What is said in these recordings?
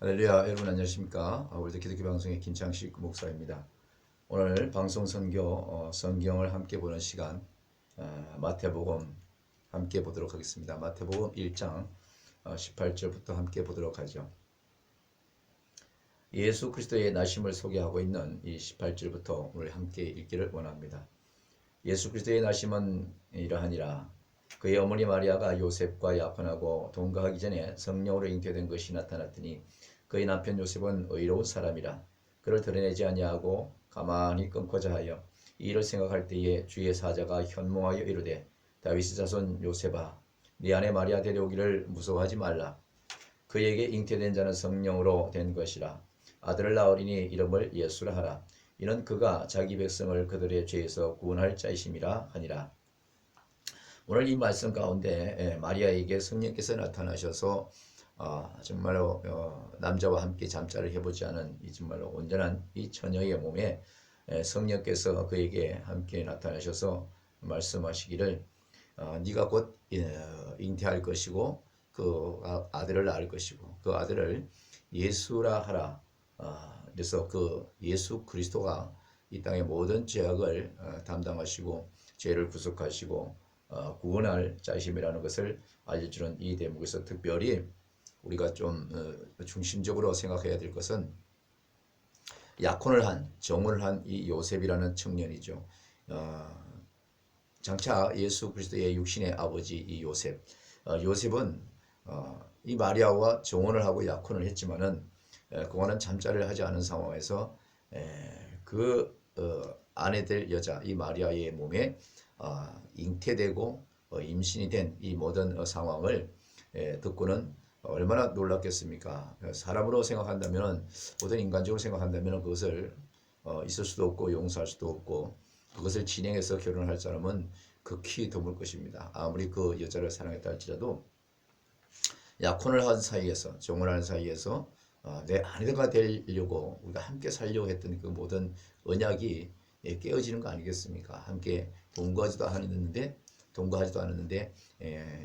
할렐루야. 여러분 안녕하십니까? 월드 기독교 방송의 김창식 목사입니다. 오늘 방송 선교 성경을 함께 보는 시간, 마태복음 함께 보도록 하겠습니다. 마태복음 1장 18절부터 함께 보도록 하죠. 예수 그리스도의 나심을 소개하고 있는 이 18절부터 오늘 함께 읽기를 원합니다. 예수 그리스도의 나심은 이러하니라. 그의 어머니 마리아가 요셉과 약혼하고 동거하기 전에 성령으로 잉태된 것이 나타났더니 그의 남편 요셉은 의로운 사람이라 그를 드러내지 아니하고 가만히 끊고자 하여 이 일을 생각할 때에 주의 사자가 현몽하여 이르되 다윗의 자손 요셉아 네 아내 마리아 데려오기를 무서워하지 말라. 그에게 잉태된 자는 성령으로 된 것이라. 아들을 낳으리니 이름을 예수라 하라. 이는 그가 자기 백성을 그들의 죄에서 구원할 자이심이라 하니라. 오늘 이 말씀 가운데 마리아에게 성령께서 나타나셔서 정말로 남자와 함께 잠자를 해보지 않은 이 정말로 온전한 이 처녀의 몸에 성령께서 그에게 함께 나타나셔서 말씀하시기를 네가 곧 잉태할 것이고 그 아들을 낳을 것이고 그 아들을 예수라 하라. 그래서 그 예수 그리스도가 이 땅의 모든 죄악을 담당하시고 죄를 구속하시고 구원할 자이심이라는 것을 알려주는 이 대목에서 특별히 우리가 좀 중심적으로 생각해야 될 것은 약혼을 한 정혼을 한 이 요셉이라는 청년이죠. 장차 예수 그리스도의 육신의 아버지 이 요셉. 요셉은 이 마리아와 정혼을 하고 약혼을 했지만은 그와는 잠자를 하지 않은 상황에서 그 아내 될 여자 이 마리아의 몸에 잉태되고 임신이 된 이 모든 상황을 듣고는 얼마나 놀랐겠습니까? 사람으로 생각한다면, 모든 인간적으로 생각한다면 그것을 있을 수도 없고 용서할 수도 없고 그것을 진행해서 결혼할 사람은 극히 드물 것입니다. 아무리 그 여자를 사랑했다 할지라도 약혼을 한 사이에서, 정혼하는 사이에서 내 아내가 되려고 우리가 함께 살려고 했던 그 모든 언약이 깨어지는 거 아니겠습니까? 함께 동거하지도 않았는데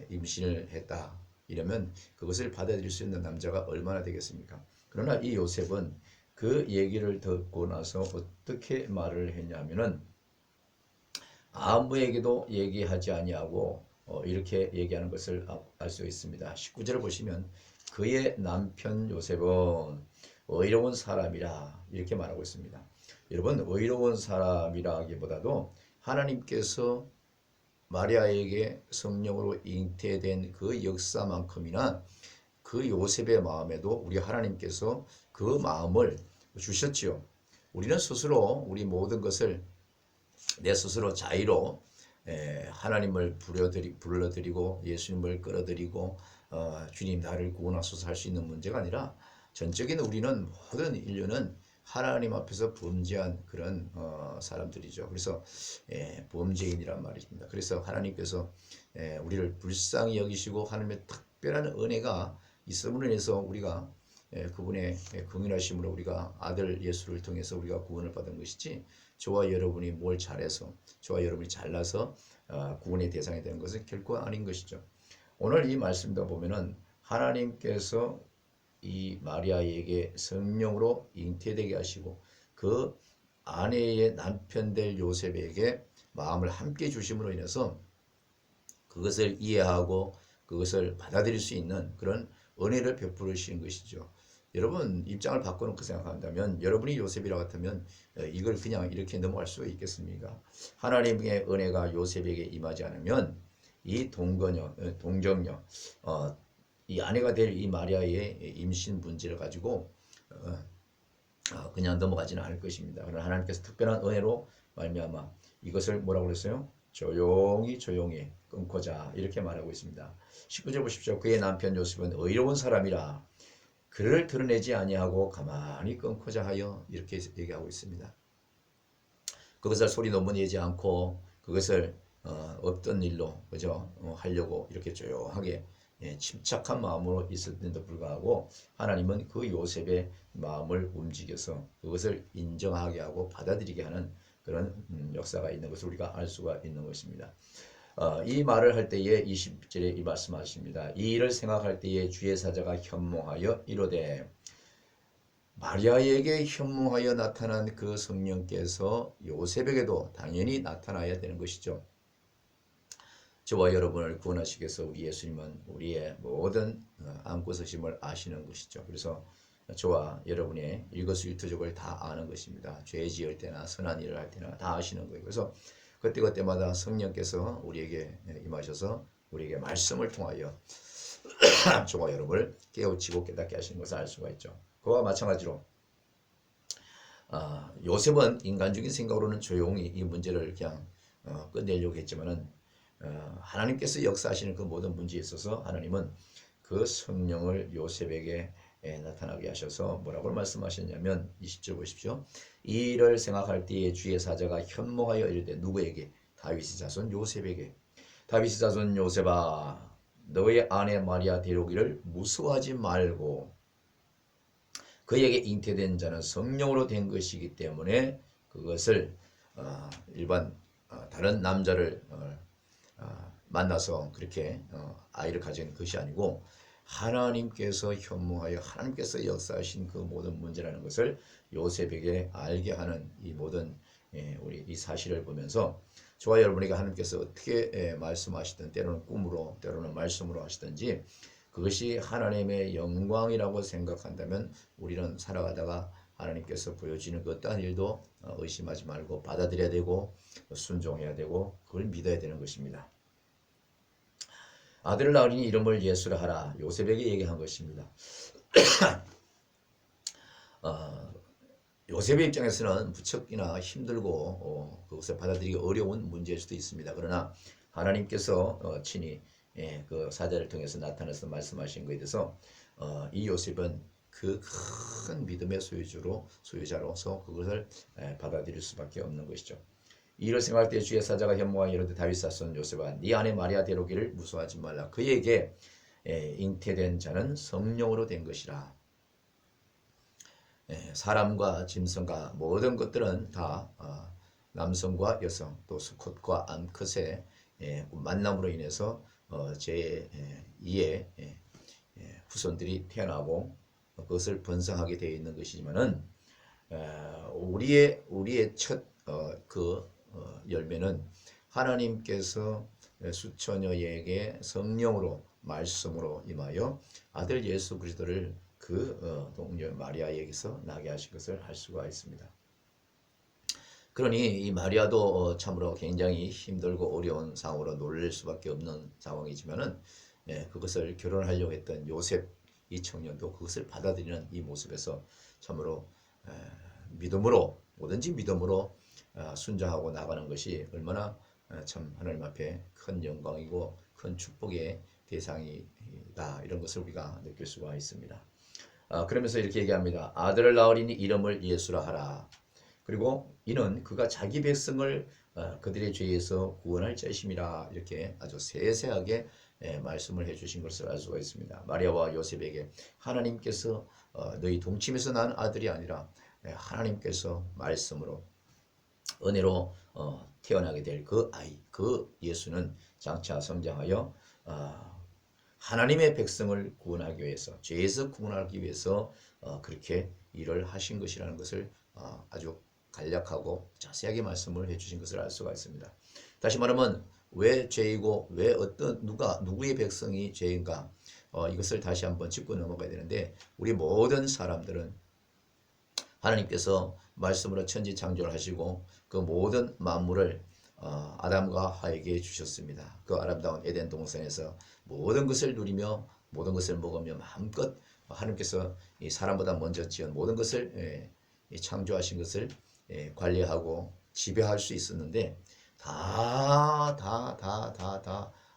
임신을 했다. 이러면 그것을 받아들일 수 있는 남자가 얼마나 되겠습니까? 그러나 이 요셉은 그 얘기를 듣고 나서 어떻게 말을 했냐면은 아무에게도 얘기하지 아니하고 이렇게 얘기하는 것을 알 수 있습니다. 19절을 보시면 그의 남편 요셉은 의로운 사람이라 이렇게 말하고 있습니다. 여러분, 의로운 사람이라기보다도 하나님께서 마리아에게 성령으로 잉태된 그 역사만큼이나 그 요셉의 마음에도 우리 하나님께서 그 마음을 주셨지요. 우리는 스스로 우리 모든 것을 내 스스로 자의로 하나님을 불러드리고 예수님을 끌어들이고 주님 나를 구원하소서 할 수 있는 문제가 아니라 전적인 우리는 모든 인류는 하나님 앞에서 범죄한 그런 사람들이죠. 그래서 범죄인이란 말입니다. 그래서 하나님께서 우리를 불쌍히 여기시고 하나님의 특별한 은혜가 있음으로 인해서 우리가 그분의 긍휼하심으로 우리가 아들 예수를 통해서 우리가 구원을 받은 것이지 저와 여러분이 뭘 잘해서 저와 여러분이 잘나서 구원의 대상이 되는 것은 결코 아닌 것이죠. 오늘 이 말씀도 보면은 하나님께서 이 마리아에게 성령으로 잉태되게 하시고 그 아내의 남편 될 요셉에게 마음을 함께 주심으로 인해서 그것을 이해하고 그것을 받아들일 수 있는 그런 은혜를 베풀으시는 것이죠. 여러분 입장을 바꿔놓고 생각한다면 여러분이 요셉이라 같으면 이걸 그냥 이렇게 넘어갈 수 있겠습니까? 하나님의 은혜가 요셉에게 임하지 않으면 이 동정녀 이 아내가 될 이 마리아의 임신 문제를 가지고 그냥 넘어가지는 않을 것입니다. 그러나 하나님께서 특별한 은혜로 말미암아 이것을 뭐라고 그랬어요? 조용히 끊고자 이렇게 말하고 있습니다. 19절 보십시오. 그의 남편 요셉은 의로운 사람이라 그를 드러내지 아니하고 가만히 끊고자 하여 이렇게 얘기하고 있습니다. 그것을 소리 너무 내지 않고 그것을 없던 일로 그죠 하려고 이렇게 조용하게 침착한 마음으로 있었는데도 불구하고 하나님은 그 요셉의 마음을 움직여서 그것을 인정하게 하고 받아들이게 하는 그런 역사가 있는 것을 우리가 알 수가 있는 것입니다. 이 말을 할 때에 20절에 이 말씀하십니다. 이 일을 생각할 때에 주의 사자가 현몽하여 이르되 마리아에게 현무하여 나타난 그 성령께서 요셉에게도 당연히 나타나야 되는 것이죠. 저와 여러분을 구원하시기 위해서 우리 예수님은 우리의 모든 안고 서심을 아시는 것이죠. 그래서 저와 여러분의 일거수일투족을 다 아는 것입니다. 죄 지을 때나 선한 일을 할 때나 다 아시는 거예요. 그래서 그때그때마다 성령께서 우리에게 임하셔서 우리에게 말씀을 통하여 저와 여러분을 깨우치고 깨닫게 하시는 것을 알 수가 있죠. 그와 마찬가지로 요셉은 인간적인 생각으로는 조용히 이 문제를 그냥 끝내려고 했지만은 하나님께서 역사하시는 그 모든 문제에 있어서 하나님은 그 성령을 요셉에게 나타나게 하셔서 뭐라고 말씀하셨냐면 20절 보십시오. 이 일을 생각할 때에 주의 사자가 현몽하여 이르되 누구에게? 다윗의 자손 요셉에게. 다윗의 자손 요셉아 너의 아내 마리아 데려오기를 무서워하지 말고 그에게 잉태된 자는 성령으로 된 것이기 때문에 그것을 일반 다른 남자를 만나서 그렇게 아이를 가진 것이 아니고 하나님께서 현무하여 하나님께서 역사하신 그 모든 문제라는 것을 요셉에게 알게 하는 이 모든 우리 이 사실을 보면서 저와 여러분에게 하나님께서 어떻게 말씀하시든 때로는 꿈으로 때로는 말씀으로 하시든지 그것이 하나님의 영광이라고 생각한다면 우리는 살아가다가 하나님께서 보여주는 그 어떠한 일도 의심하지 말고 받아들여야 되고 순종해야 되고 그걸 믿어야 되는 것입니다. 아들을 낳으니 이름을 예수라 하라. 요셉에게 얘기한 것입니다. 요셉의 입장에서는 무척이나 힘들고 그것을 받아들이기 어려운 문제일 수도 있습니다. 그러나 하나님께서 친히 그 사자를 통해서 나타나서 말씀하신 것에 대해서 이 요셉은 그 큰 믿음의 소유자로서 그것을 받아들일 수밖에 없는 것이죠. 이를 생각할 때 주의 사자가 현무하여 이르되 다윗 자손 요셉아 네 아내 마리아 데려오기를 무서워하지 말라. 그에게 잉태된 자는 성령으로 된 것이라. 사람과 짐승과 모든 것들은 다 남성과 여성 또 수컷과 암컷의 만남으로 인해서 제2의 후손들이 태어나고 그것을 번성하게 되어 있는 것이지만은 우리의 첫 열매는 하나님께서 수처녀에게 성령으로 말씀으로 임하여 아들 예수 그리스도를 그 동료 마리아에게서 나게 하신 것을 알 수가 있습니다. 그러니 이 마리아도 참으로 굉장히 힘들고 어려운 상황으로 놀랄 수밖에 없는 상황이지만은 그것을 결혼하려고 했던 요셉 이 청년도 그것을 받아들이는 이 모습에서 참으로 믿음으로 뭐든지 믿음으로 순종하고 나가는 것이 얼마나 참 하나님 앞에 큰 영광이고 큰 축복의 대상이다 이런 것을 우리가 느낄 수가 있습니다. 그러면서 이렇게 얘기합니다. 아들을 낳으리니 이름을 예수라 하라. 그리고 이는 그가 자기 백성을 그들의 죄에서 구원할 자심이라 이렇게 아주 세세하게 말씀을 해주신 것을 알 수가 있습니다. 마리아와 요셉에게 하나님께서 너희 동침에서 난 아들이 아니라 하나님께서 말씀으로 은혜로 태어나게 될 그 아이, 그 예수는 장차 성장하여 하나님의 백성을 구원하기 위해서 죄에서 구원하기 위해서 그렇게 일을 하신 것이라는 것을 아주 간략하고 자세하게 말씀을 해주신 것을 알 수가 있습니다. 다시 말하면 왜 죄이고 왜 누구의 백성이 죄인가 이것을 다시 한번 짚고 넘어가야 되는데 우리 모든 사람들은 하나님께서 말씀으로 천지 창조를 하시고 그 모든 만물을 아담과 하에게 주셨습니다. 그 아름다운 에덴 동산에서 모든 것을 누리며 모든 것을 먹으며 마음껏 하나님께서 이 사람보다 먼저 지은 모든 것을 창조하신 것을 관리하고 지배할 수 있었는데 다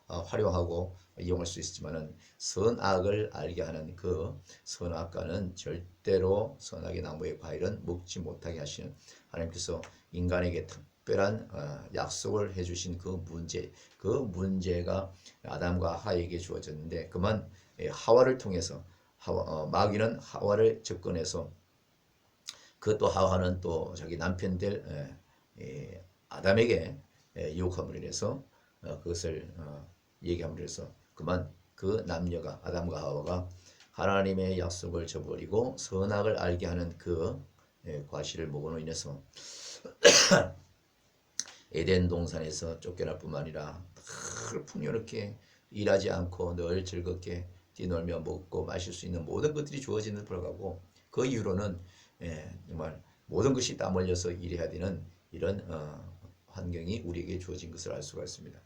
활용하고 이용할 수 있지만은 선악을 알게 하는 그 선악과는 절대로 선악의 나무의 과일은 먹지 못하게 하시는 하나님께서 인간에게 특별한 약속을 해주신 그 문제가 아담과 하에게 주어졌는데 그만 하와를 통해서 마귀는 하와를 접근해서 그것도 하와는 또 자기 남편 될 아담에게 유혹함으로 인해서 그것을 얘기함으로 해서 그만 그 남녀가 아담과 하와가 하나님의 약속을 저버리고 선악을 알게 하는 그 과실을 먹음으로 인해서 에덴 동산에서 쫓겨날 뿐만 아니라 늘 풍요롭게 일하지 않고 늘 즐겁게 뛰놀며 먹고 마실 수 있는 모든 것들이 주어지는 데 불구하고 그 이후로는 정말 모든 것이 땀 흘려서 일해야 되는 이런 환경이 우리에게 주어진 것을 알 수가 있습니다.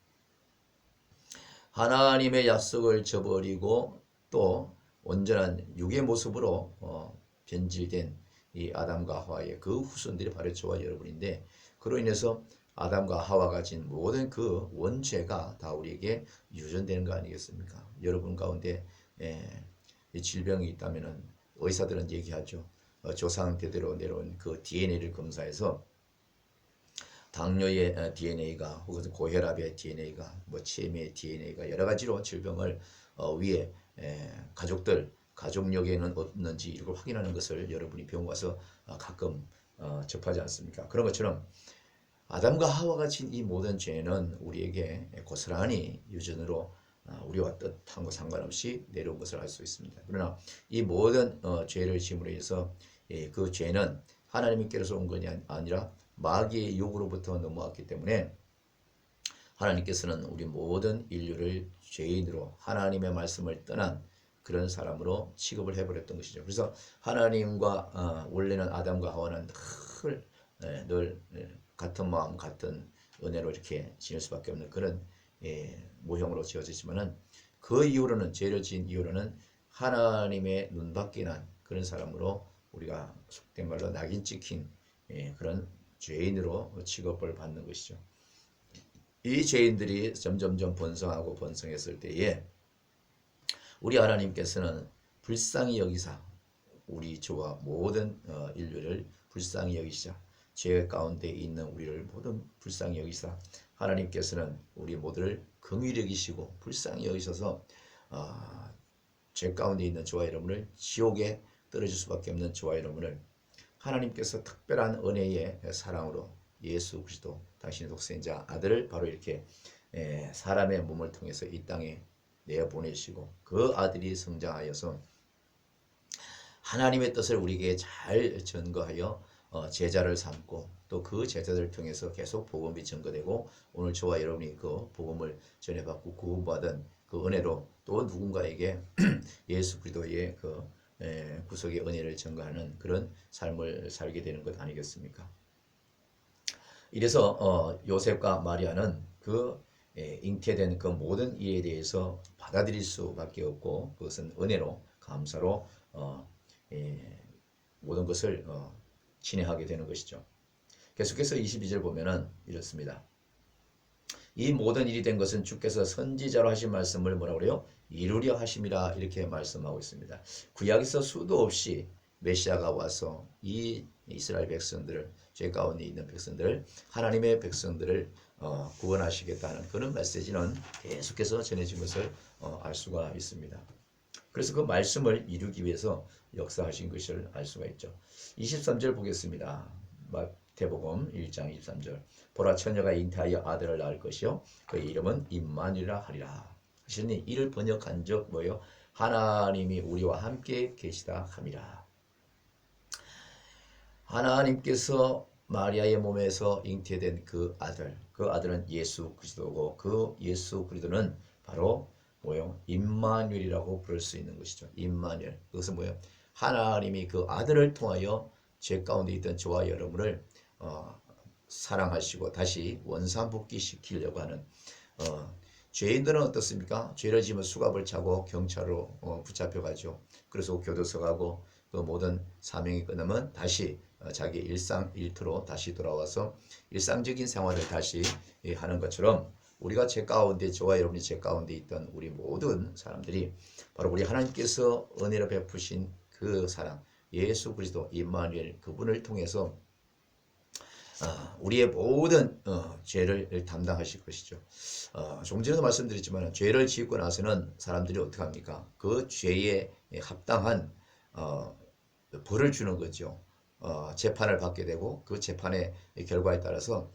하나님의 약속을 저버리고 또 온전한 육의 모습으로 변질된 이 아담과 하와의 그 후손들이 바로 저와 여러분인데, 그로 인해서 아담과 하와가 가진 모든 그 원죄가 다 우리에게 유전되는 거 아니겠습니까? 여러분 가운데 이 질병이 있다면은 의사들은 얘기하죠. 조상 대대로 내려온 그 DNA를 검사해서 당뇨의 DNA가 혹은 고혈압의 DNA가 뭐 치매의 DNA가 여러 가지로 질병을 위에 가족력에는 없는지 이걸 확인하는 것을 여러분이 병원 가서 가끔 접하지 않습니까? 그런 것처럼 아담과 하와가 진 이 모든 죄는 우리에게 고스란히 유전으로 우리와 뜻한 것 상관없이 내려온 것을 알 수 있습니다. 그러나 이 모든 죄를 지음으로 해서 그 죄는 하나님께로서 온 것이 아니라 마귀의 유혹으로부터 넘어왔기 때문에 하나님께서는 우리 모든 인류를 죄인으로 하나님의 말씀을 떠난 그런 사람으로 취급을 해버렸던 것이죠. 그래서 하나님과 원래는 아담과 하와는 늘 같은 마음 같은 은혜로 이렇게 지낼 수밖에 없는 그런 모형으로 지어졌지만은, 그 이후로는 죄를 지은 이후로는 하나님의 눈밖에 난 그런 사람으로 우리가 속된 말로 낙인 찍힌 그런 죄인으로 취급을 받는 것이죠. 이 죄인들이 점점점 번성하고 번성했을 때에 우리 하나님께서는 불쌍히 여기사 우리 저와 모든 인류를 불쌍히 여기시자, 죄 가운데 있는 우리를 모든 불쌍히 여기사 하나님께서는 우리 모두를 긍휼히 여기시고 불쌍히 여기셔서 죄 가운데 있는 저와 여러분을 지옥에 떨어질 수밖에 없는 저와 여러분을 하나님께서 특별한 은혜의 사랑으로 예수 그리스도 당신의 독생자 아들을 바로 이렇게 사람의 몸을 통해서 이 땅에 내어보내시고 그 아들이 성장하여서 하나님의 뜻을 우리에게 잘 전거하여 제자를 삼고 또 그 제자들을 통해서 계속 복음이 전거되고 오늘 저와 여러분이 그 복음을 전해받고 구원받은 그 은혜로 또 누군가에게 예수 그리스도의 그 구속의 은혜를 전가하는 그런 삶을 살게 되는 것 아니겠습니까? 이래서 요셉과 마리아는 그 잉태된 그 모든 일에 대해서 받아들일 수밖에 없고 그것은 은혜로 감사로 모든 것을 진행하게 되는 것이죠. 계속해서 22절 보면은 이렇습니다. 이 모든 일이 된 것은 주께서 선지자로 하신 말씀을 뭐라고 그래요? 이루려 하심이라 이렇게 말씀하고 있습니다. 구약에서 수도 없이 메시아가 와서 이 이스라엘 백성들을, 죄 가운데 있는 백성들을, 하나님의 백성들을 구원하시겠다는 그런 메시지는 계속해서 전해진 것을 알 수가 있습니다. 그래서 그 말씀을 이루기 위해서 역사하신 것을 알 수가 있죠. 23절 보겠습니다. 마태복음 1장 23절. 보라, 처녀가 잉태하여 아들을 낳을 것이요 그의 이름은 임마누엘이라 하리라 하시니, 이를 번역한 적 뭐요? 하나님이 우리와 함께 계시다 함이라. 하나님께서 마리아의 몸에서 잉태된 그 아들은 예수 그리스도고, 그 예수 그리스도는 바로 뭐요? 임마누엘이라고 부를 수 있는 것이죠. 임마누엘. 그것은 뭐예요? 하나님이 그 아들을 통하여 죄 가운데 있던 저와 여러분을 사랑하시고 다시 원상복귀시키려고 하는 죄인들은 어떻습니까? 죄를 지으면 수갑을 차고 경찰로 붙잡혀가죠. 그래서 교도소 가고 그 모든 사명이 끝나면 다시 자기 일상 일터로 다시 돌아와서 일상적인 생활을 다시 하는 것처럼, 우리가 죄 가운데, 저와 여러분이 죄 가운데 있던 우리 모든 사람들이 바로 우리 하나님께서 은혜로 베푸신 그 사랑 예수 그리스도 임마누엘 그분을 통해서 우리의 모든 죄를 담당하실 것이죠. 조금 전에도 말씀드렸지만 죄를 지고 나서는 사람들이 어떻게 합니까? 그 죄에 합당한 벌을 주는 거죠. 재판을 받게 되고 그 재판의 결과에 따라서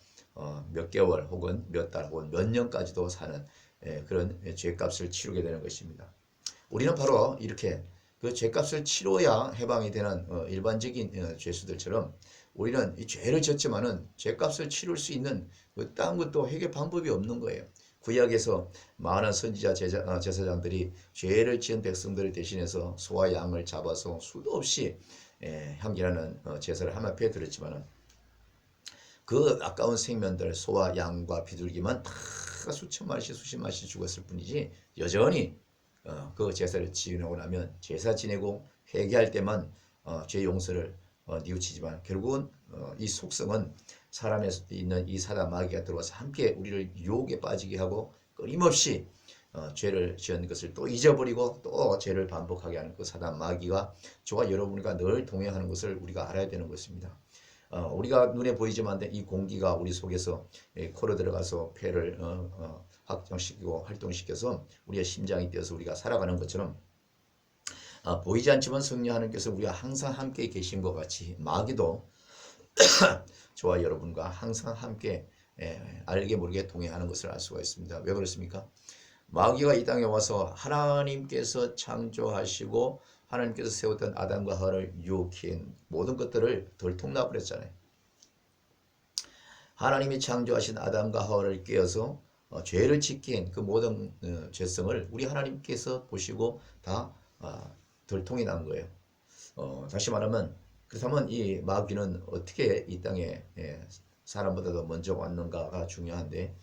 몇 개월 혹은 몇 달 혹은 몇 년까지도 사는 그런 죄값을 치르게 되는 것입니다. 우리는 바로 이렇게 그 죄값을 치러야 해방이 되는 일반적인 죄수들처럼 우리는 이 죄를 졌지만은 죄값을 치를 수 있는 그딴 것도 해결 방법이 없는 거예요. 구약에서 많은 선지자 제사장들이 죄를 지은 백성들을 대신해서 소와 양을 잡아서 수도 없이 향기나는 제사를 하나님 앞에 드렸지만은 그 아까운 생명들 소와 양과 비둘기만 다 수천 마리씩 수십 마리씩 죽었을 뿐이지 여전히 그 제사를 지내고 나면 제사 지내고 회개할 때만 죄 용서를 뉘우치지만 결국은 이 속성은 사람에 있는 이 사단 마귀가 들어와서 함께 우리를 유혹에 빠지게 하고 끊임없이 죄를 지은 것을 또 잊어버리고 또 죄를 반복하게 하는 그 사단 마귀가 저와 여러분과 늘 동행하는 것을 우리가 알아야 되는 것입니다. 우리가 눈에 보이지만 이 공기가 우리 속에서 코로 들어가서 폐를 확장시키고 활동시켜서 우리의 심장이 뛰어서 우리가 살아가는 것처럼 보이지 않지만 성령 하나님께서 우리가 항상 함께 계신 것 같이 마귀도 저와 여러분과 항상 함께 알게 모르게 동행하는 것을 알 수가 있습니다. 왜 그렇습니까? 마귀가 이 땅에 와서 하나님께서 창조하시고 하나님께서 세웠던 아담과 하와를 유혹한 모든 것들을 들통나버렸잖아요. 하나님이 창조하신 아담과 하와를 깨어서 죄를 짓게 그 모든 죄성을 우리 하나님께서 보시고 다 들통이 난 거예요. 다시 말하면 그렇다면 이 마귀는 어떻게 이 땅에 사람보다도 먼저 왔는가가 중요한데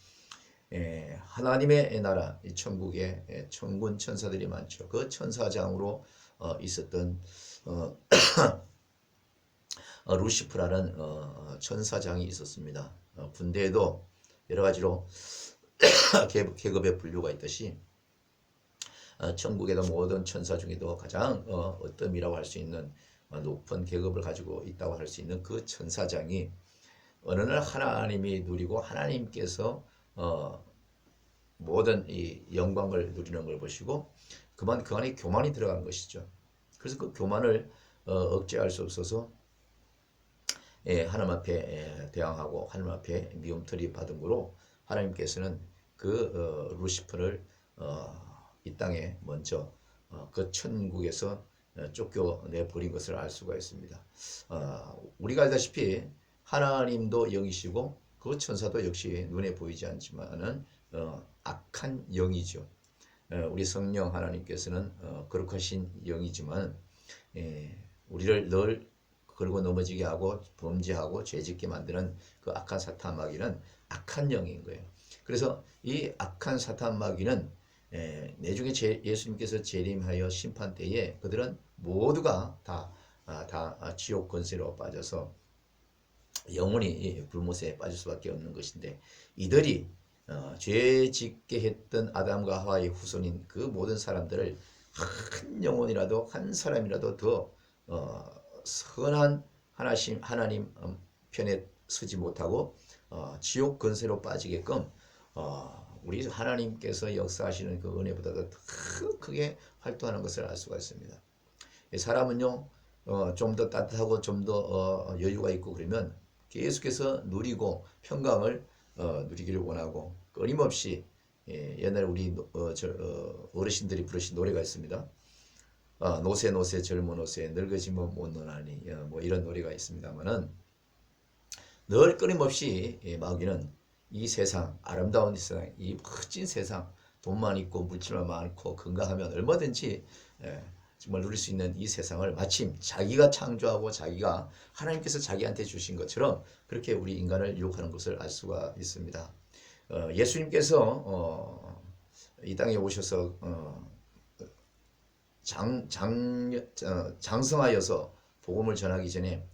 하나님의 나라 이 천국에 천군 천사들이 많죠. 그 천사장으로 있었던 루시프라는 천사장이 있었습니다. 군대에도 여러 가지로 계급의 분류가 있듯이 천국에도 모든 천사 중에도 가장 어뜸이라고 할 수 있는 높은 계급을 가지고 있다고 할 수 있는 그 천사장이 어느 날 하나님이 누리고 하나님께서 모든 이 영광을 누리는 걸 보시고 그 안에 교만이 들어간 것이죠. 그래서 그 교만을 억제할 수 없어서 하나님 앞에 대항하고 하나님 앞에 미움털이 받은 거로 하나님께서는 그 루시퍼를 이 땅에 먼저 그 천국에서 쫓겨내 버린 것을 알 수가 있습니다. 우리가 알다시피 하나님도 영이시고 그 천사도 역시 눈에 보이지 않지만은 악한 영이죠. 우리 성령 하나님께서는 거룩하신 영이지만 우리를 늘 그러고 넘어지게 하고 범죄하고 죄짓게 만드는 그 악한 사탄 마귀는 악한 영인 거예요. 그래서 이 악한 사탄 마귀는 내중에 예수님께서 재림하여 심판 때에 그들은 모두가 다 지옥 권세로 빠져서 영원히 불못에 빠질 수밖에 없는 것인데 이들이 죄 짓게 했던 아담과 하와의 후손인 그 모든 사람들을 한 영혼이라도 한 사람이라도 더 선한 하나님 편에 서지 못하고 지옥 권세로 빠지게끔 우리 하나님께서 역사하시는 그 은혜보다도 더 크게 활동하는 것을 알 수가 있습니다. 사람은요 좀 더 따뜻하고 좀 더 여유가 있고 그러면 계속해서 누리고 평강을 누리기를 원하고 끊임없이 옛날에 우리 어르신들이 부르신 노래가 있습니다. 노새 노새 젊은 노새 늙어지면 못 노나니 뭐 이런 노래가 있습니다만은 늘 끊임없이 마귀는 이 세상 아름다운 세상 이 멋진 세상 돈만 있고 물질만 많고 건강하면 얼마든지 정말 누릴 수 있는 이 세상을 마침 자기가 창조하고 자기가 하나님께서 자기한테 주신 것처럼 그렇게 우리 인간을 유혹하는 것을 알 수가 있습니다. 예수님께서 이 땅에 오셔서 장성하여서 복음을 전하기 전에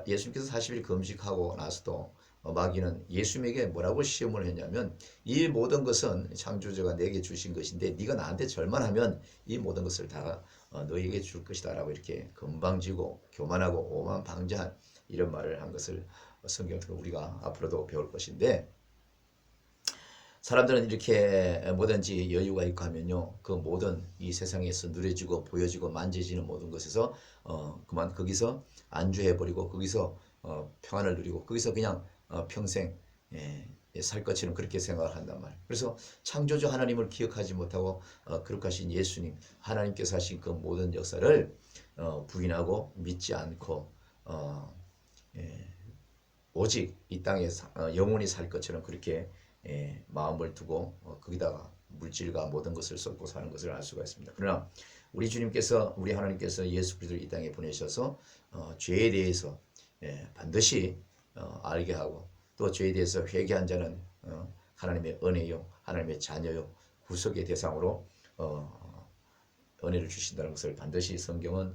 예수님께서 40일 금식하고 나서도 마귀는 예수님에게 뭐라고 시험을 했냐면 이 모든 것은 창조주가 내게 주신 것인데 네가 나한테 절만하면 이 모든 것을 다 너에게 줄 것이다 라고 이렇게 건방지고 교만하고 오만방자한 이런 말을 한 것을 성경에서 우리가 앞으로도 배울 것인데 사람들은 이렇게 뭐든지 여유가 있고 하면요 그 모든 이 세상에서 누려지고 보여지고 만져지는 모든 것에서 그만 거기서 안주해버리고 거기서 평안을 누리고 거기서 그냥 평생 살 것처럼 그렇게 생각을 한단 말이에요. 그래서 창조주 하나님을 기억하지 못하고 거룩하신 예수님, 하나님께서 하신 그 모든 역사를 부인하고 믿지 않고 예, 오직 이 땅에 영원히 살 것처럼 그렇게 마음을 두고 거기다가 물질과 모든 것을 쏟고 사는 것을 알 수가 있습니다. 그러나 우리 주님께서, 우리 하나님께서 예수 그리스도를 이 땅에 보내셔서 죄에 대해서 반드시 알게 하고, 또 죄에 대해서 회개한 자는 하나님의 은혜요, 하나님의 자녀요, 구속의 대상으로 은혜를 주신다는 것을 반드시 성경은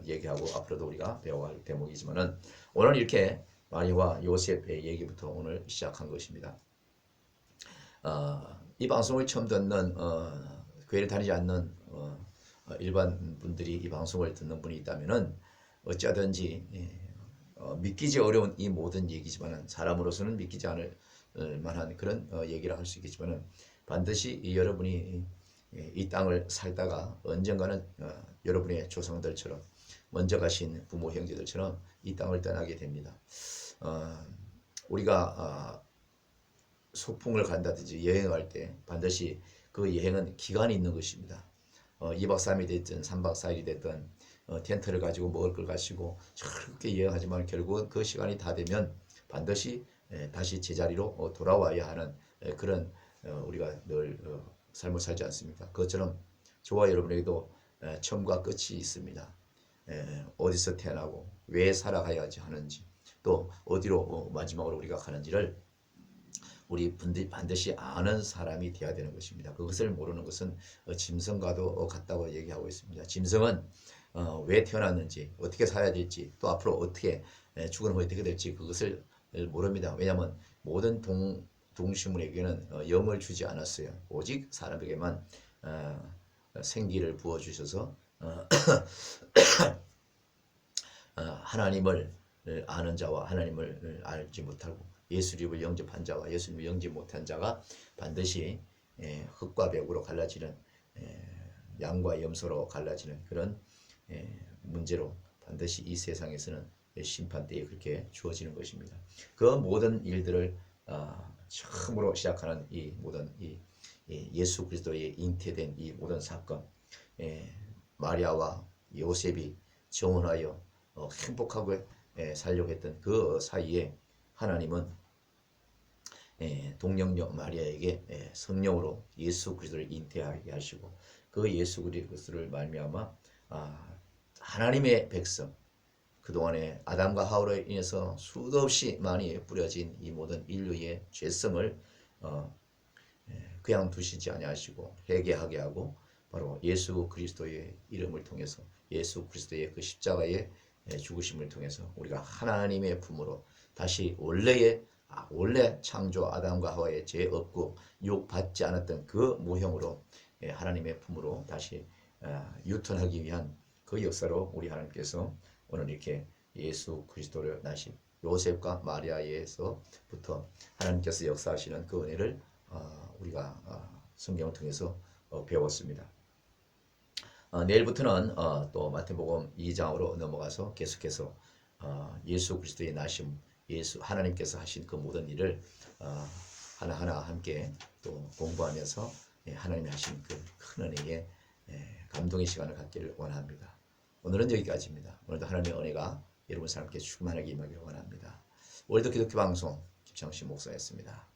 얘기하고 앞으로도 우리가 배워갈 대목이지만은, 오늘 이렇게 마리와 요셉의 얘기부터 오늘 시작한 것입니다. 이 방송을 처음 듣는 교회를 다니지 않는 일반 분들이 이 방송을 듣는 분이 있다면은 어찌하든지 믿기지 어려운 이 모든 얘기지만은, 사람으로서는 믿기지 않을 만한 그런 얘기라 할 수 있겠지만은, 반드시 여러분이 이 땅을 살다가 언젠가는 여러분의 조상들처럼, 먼저 가신 부모 형제들처럼 이 땅을 떠나게 됩니다. 우리가 소풍을 간다든지 여행할 때 반드시 그 여행은 기간이 있는 것입니다. 2박 3일이 됐든 3박 4일이 됐든 텐트를 가지고 먹을 걸 가지고 그렇게 여행하지만 결국은 그 시간이 다 되면 반드시 다시 제자리로 돌아와야 하는 그런 우리가 늘 삶을 살지 않습니까? 그것처럼 저와 여러분에게도 처음과 끝이 있습니다. 어디서 태어나고 왜 살아가야지 하는지, 또 어디로 마지막으로 우리가 가는지를 우리 분들이 반드시 아는 사람이 되어야 되는 것입니다. 그것을 모르는 것은 짐승과도 같다고 얘기하고 있습니다. 짐승은 왜 태어났는지, 어떻게 살아야 될지, 또 앞으로 어떻게 죽은 후에 어떻게 될지 그것을 모릅니다. 왜냐하면 모든 동식물에게는 영을 주지 않았어요. 오직 사람에게만 생기를 부어주셔서 하나님을 아는 자와 하나님을 알지 못하고 예수님을 영접한 자와 예수님을 영접 못한 자가 반드시 흙과 벽으로 갈라지는, 양과 염소로 갈라지는 그런 문제로 반드시 이 세상에서는 심판 때에 그렇게 주어지는 것입니다. 그 모든 일들을 처음으로 시작하는 이 모든 예수 그리스도의 잉태된 이 모든 사건, 마리아와 요셉이 정혼하여 행복하게 살려고 했던 그 사이에 하나님은 동정녀 마리아에게 성령으로 예수 그리스도를 잉태하게 하시고, 그 예수 그리스도를 말미암아 하나님의 백성, 그동안에 아담과 하와로 인해서 수도 없이 많이 뿌려진 이 모든 인류의 죄성을 그냥 두시지 아니하시고 회개하게 하고, 바로 예수 그리스도의 이름을 통해서, 예수 그리스도의 그 십자가의 죽으심을 통해서 우리가 하나님의 품으로 다시 원래 창조 아담과 하와의 죄 없고 유혹 받지 않았던 그 모형으로 하나님의 품으로 다시 유턴하기 위한 그 역사로 우리 하나님께서 오늘 이렇게 예수 그리스도를 낳으신 요셉과 마리아에서부터 하나님께서 역사하시는 그 은혜를 우리가 성경을 통해서 배웠습니다. 내일부터는 또 마태복음 2장으로 넘어가서 계속해서 예수 그리스도의 나심, 예수 하나님께서 하신 그 모든 일을 하나하나 함께 또 공부하면서 하나님이 하신 그 큰 은혜의 감동의 시간을 갖기를 원합니다. 오늘은 여기까지입니다. 오늘도 하나님의 은혜가 여러분 사람께 충만하게 임하기를 원합니다. 월드 기독교 방송 김창신 목사였습니다.